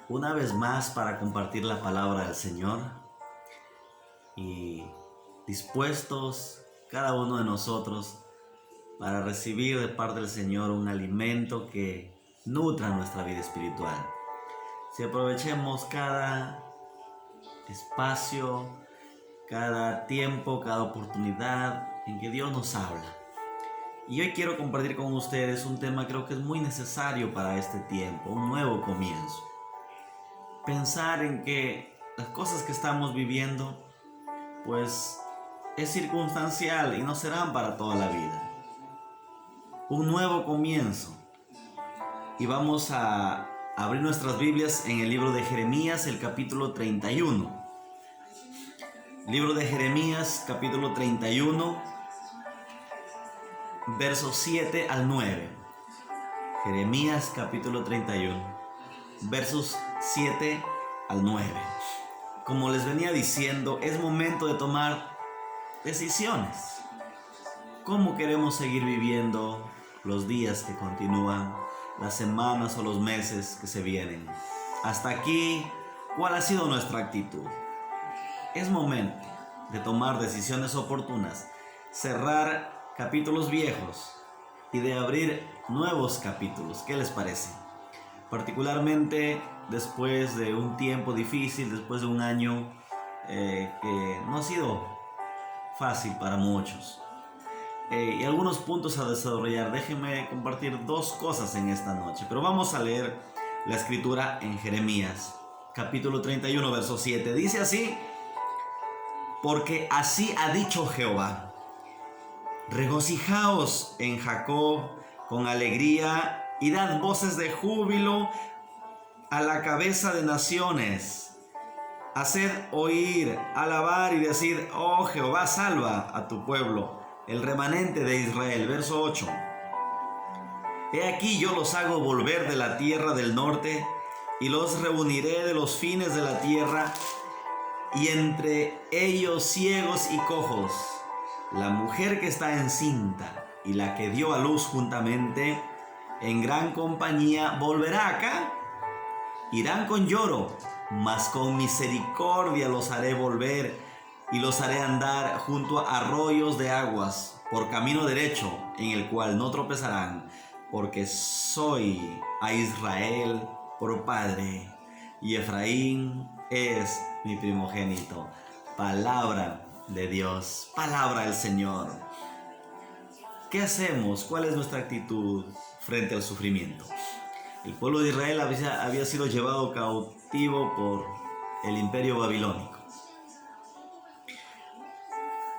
una vez más para compartir la palabra del Señor y dispuestos cada uno de nosotros para recibir de parte del Señor un alimento que nutra nuestra vida espiritual. Si aprovechemos cada espacio, cada tiempo, cada oportunidad en que Dios nos habla. Y hoy quiero compartir con ustedes un tema que creo que es muy necesario para este tiempo, un nuevo comienzo. Pensar en que las cosas que estamos viviendo, pues es circunstancial y no serán para toda la vida. Un nuevo comienzo. Y vamos a abrir nuestras Biblias en el libro de Jeremías, el capítulo 31. Libro de Jeremías, capítulo 31. Versos 7 al 9. Jeremías capítulo 31, versos 7 al 9. Como les venía diciendo, es momento de tomar decisiones. ¿Cómo queremos seguir viviendo los días que continúan, las semanas o los meses que se vienen? Hasta aquí, ¿cuál ha sido nuestra actitud? Es momento de tomar decisiones oportunas, cerrar capítulos viejos y de abrir nuevos capítulos. ¿Qué les parece? Particularmente después de un tiempo difícil, después de un año que no ha sido fácil para muchos. Y algunos puntos a desarrollar. Déjenme compartir dos cosas en esta noche. Pero vamos a leer la escritura en Jeremías, capítulo 31, verso 7. Dice así: porque así ha dicho Jehová. Regocijaos en Jacob con alegría y dad voces de júbilo a la cabeza de naciones. Haced oír, alabar y decir: oh Jehová, salva a tu pueblo, el remanente de Israel. Verso 8. He aquí yo los hago volver de la tierra del norte y los reuniré de los fines de la tierra, y entre ellos ciegos y cojos, la mujer que está encinta y la que dio a luz juntamente, en gran compañía volverá acá. Irán con lloro, mas con misericordia los haré volver, y los haré andar junto a arroyos de aguas, por camino derecho, en el cual no tropezarán, porque soy a Israel por padre, y Efraín es mi primogénito. Palabra de Dios, palabra del Señor. ¿Qué hacemos? ¿Cuál es nuestra actitud frente al sufrimiento? El pueblo de Israel había sido llevado cautivo por el imperio babilónico.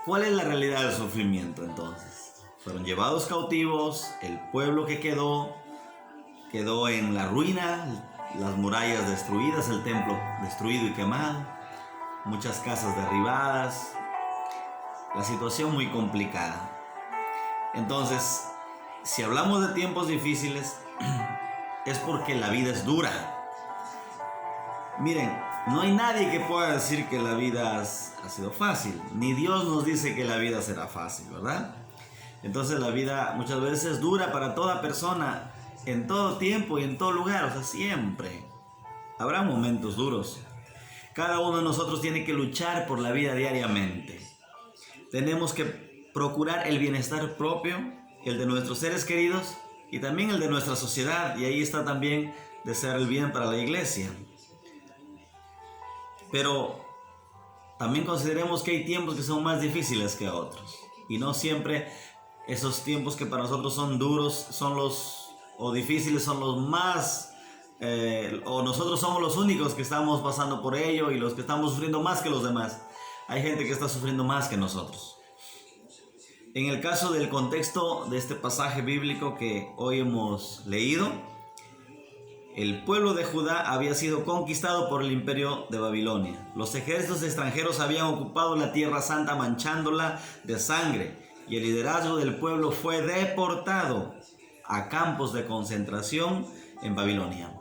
¿Cuál es la realidad del sufrimiento entonces? Fueron llevados cautivos, el pueblo que quedó en la ruina, las murallas destruidas, el templo destruido y quemado, muchas casas derribadas. La situación muy complicada. Entonces, si hablamos de tiempos difíciles, es porque la vida es dura. Miren, no hay nadie que pueda decir que la vida ha sido fácil. Ni Dios nos dice que la vida será fácil, ¿verdad? Entonces la vida muchas veces es dura para toda persona, en todo tiempo y en todo lugar. O sea, siempre habrá momentos duros. Cada uno de nosotros tiene que luchar por la vida diariamente. Tenemos que procurar el bienestar propio, el de nuestros seres queridos y también el de nuestra sociedad. Y ahí está también desear el bien para la iglesia. Pero también consideremos que hay tiempos que son más difíciles que otros. Y no siempre esos tiempos que para nosotros son duros o difíciles son los más... o nosotros somos los únicos que estamos pasando por ello y los que estamos sufriendo más que los demás. Hay gente que está sufriendo más que nosotros. En el caso del contexto de este pasaje bíblico que hoy hemos leído, el pueblo de Judá había sido conquistado por el imperio de Babilonia. Los ejércitos extranjeros habían ocupado la tierra santa manchándola de sangre, y el liderazgo del pueblo fue deportado a campos de concentración en Babilonia.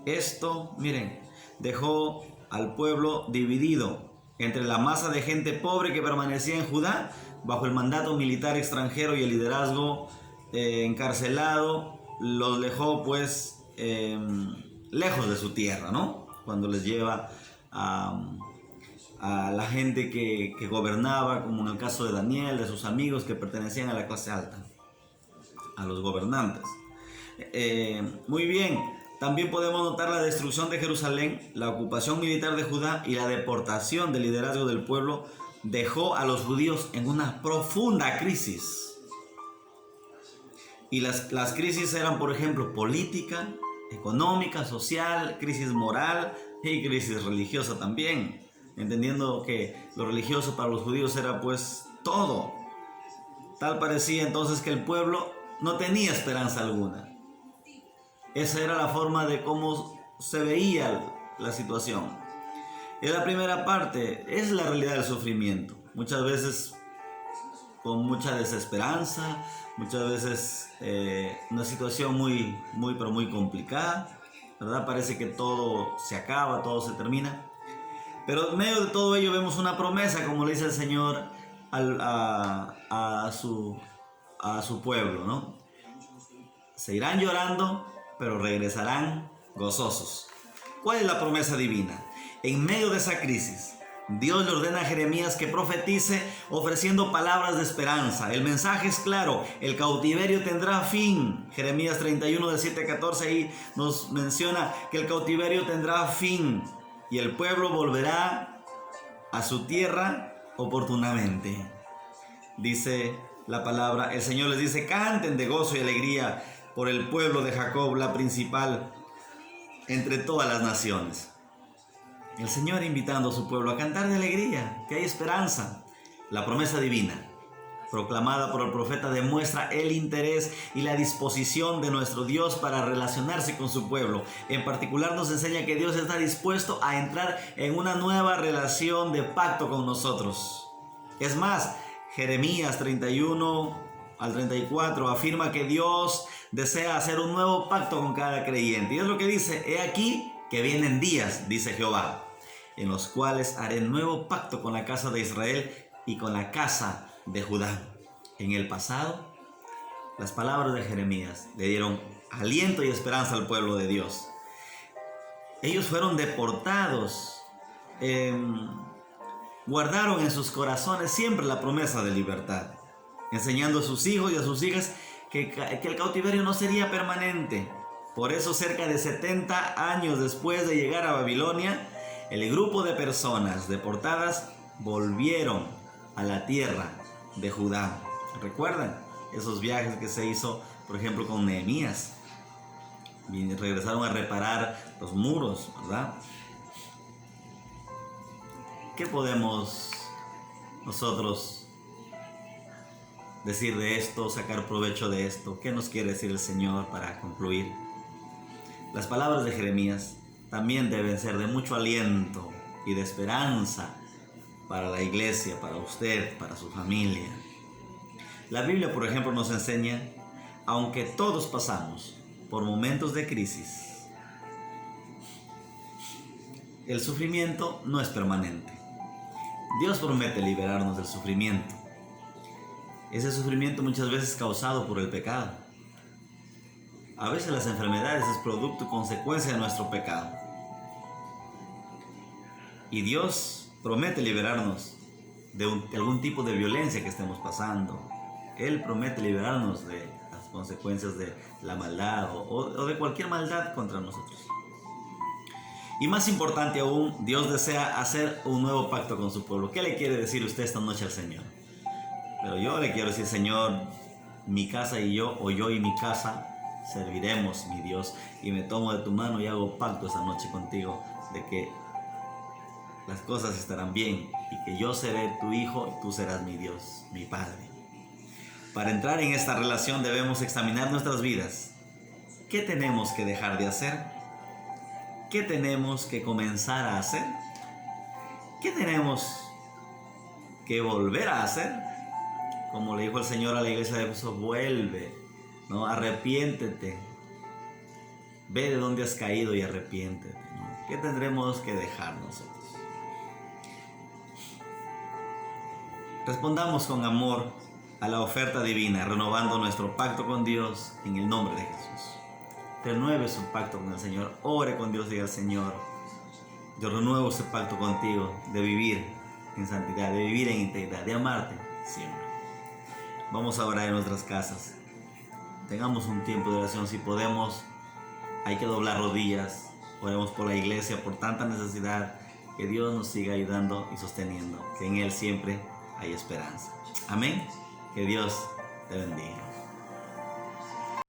Esto, miren, dejó al pueblo dividido entre la masa de gente pobre que permanecía en Judá bajo el mandato militar extranjero y el liderazgo encarcelado. Los dejó pues lejos de su tierra, ¿no? Cuando les lleva a la gente que gobernaba, como en el caso de Daniel, de sus amigos que pertenecían a la clase alta, a los gobernantes. Muy bien, también podemos notar la destrucción de Jerusalén, la ocupación militar de Judá y la deportación del liderazgo del pueblo dejó a los judíos en una profunda crisis. Y las crisis eran, por ejemplo, política, económica, social, crisis moral y crisis religiosa también. Entendiendo que lo religioso para los judíos era pues todo. Tal parecía entonces que el pueblo no tenía esperanza alguna. Esa era la forma de cómo se veía la situación. En la primera parte es la realidad del sufrimiento. Muchas veces con mucha desesperanza, muchas veces una situación pero muy complicada, ¿verdad? Parece que todo se acaba, todo se termina. Pero en medio de todo ello vemos una promesa, como le dice el Señor a su pueblo, ¿no? Se irán llorando, pero regresarán gozosos. ¿Cuál es la promesa divina? En medio de esa crisis, Dios le ordena a Jeremías que profetice ofreciendo palabras de esperanza. El mensaje es claro, el cautiverio tendrá fin. Jeremías 31 de 7 a 14 ahí nos menciona que el cautiverio tendrá fin y el pueblo volverá a su tierra oportunamente. Dice la palabra, el Señor les dice, canten de gozo y alegría por el pueblo de Jacob, la principal entre todas las naciones. El Señor invitando a su pueblo a cantar de alegría, que hay esperanza. La promesa divina, proclamada por el profeta, demuestra el interés y la disposición de nuestro Dios para relacionarse con su pueblo. En particular nos enseña que Dios está dispuesto a entrar en una nueva relación de pacto con nosotros. Es más, Jeremías 31 al 34 afirma que Dios desea hacer un nuevo pacto con cada creyente. Y es lo que dice, he aquí que vienen días, dice Jehová, en los cuales haré nuevo pacto con la casa de Israel y con la casa de Judá. En el pasado, las palabras de Jeremías le dieron aliento y esperanza al pueblo de Dios. Ellos fueron deportados, guardaron en sus corazones siempre la promesa de libertad, enseñando a sus hijos y a sus hijas que el cautiverio no sería permanente. Por eso, cerca de 70 años después de llegar a Babilonia, el grupo de personas deportadas volvieron a la tierra de Judá. ¿Recuerdan esos viajes que se hizo, por ejemplo, con Nehemías? Regresaron a reparar los muros, ¿verdad? ¿Qué podemos nosotros decir de esto, sacar provecho de esto? ¿Qué nos quiere decir el Señor para concluir? Las palabras de Jeremías también deben ser de mucho aliento y de esperanza para la iglesia, para usted, para su familia. La Biblia, por ejemplo, nos enseña, aunque todos pasamos por momentos de crisis, el sufrimiento no es permanente. Dios promete liberarnos del sufrimiento. Ese sufrimiento muchas veces causado por el pecado. A veces las enfermedades es producto y consecuencia de nuestro pecado. Y Dios promete liberarnos de algún tipo de violencia que estemos pasando. Él promete liberarnos de las consecuencias de la maldad o de cualquier maldad contra nosotros. Y más importante aún, Dios desea hacer un nuevo pacto con su pueblo. ¿Qué le quiere decir usted esta noche al Señor? Pero yo le quiero decir, Señor, mi casa y yo, o yo y mi casa, serviremos, mi Dios, y me tomo de tu mano y hago pacto esta noche contigo de que las cosas estarán bien y que yo seré tu hijo y tú serás mi Dios, mi Padre. Para entrar en esta relación debemos examinar nuestras vidas. ¿Qué tenemos que dejar de hacer? ¿Qué tenemos que comenzar a hacer? ¿Qué tenemos que volver a hacer? Como le dijo el Señor a la iglesia de Éfeso, vuelve, ¿no? Arrepiéntete. Ve de dónde has caído y arrepiéntete, ¿no? ¿Qué tendremos que dejar nosotros? Respondamos con amor a la oferta divina, renovando nuestro pacto con Dios en el nombre de Jesús. renueve su pacto con el Señor. Ore con Dios y diga al Señor: yo renuevo ese pacto contigo de vivir en santidad, de vivir en integridad, de amarte siempre. Vamos a orar en nuestras casas. Tengamos un tiempo de oración. Si podemos, hay que doblar rodillas. Oremos por la iglesia, por tanta necesidad. Que Dios nos siga ayudando y sosteniendo. Que en Él siempre hay esperanza. Amén. Que Dios te bendiga.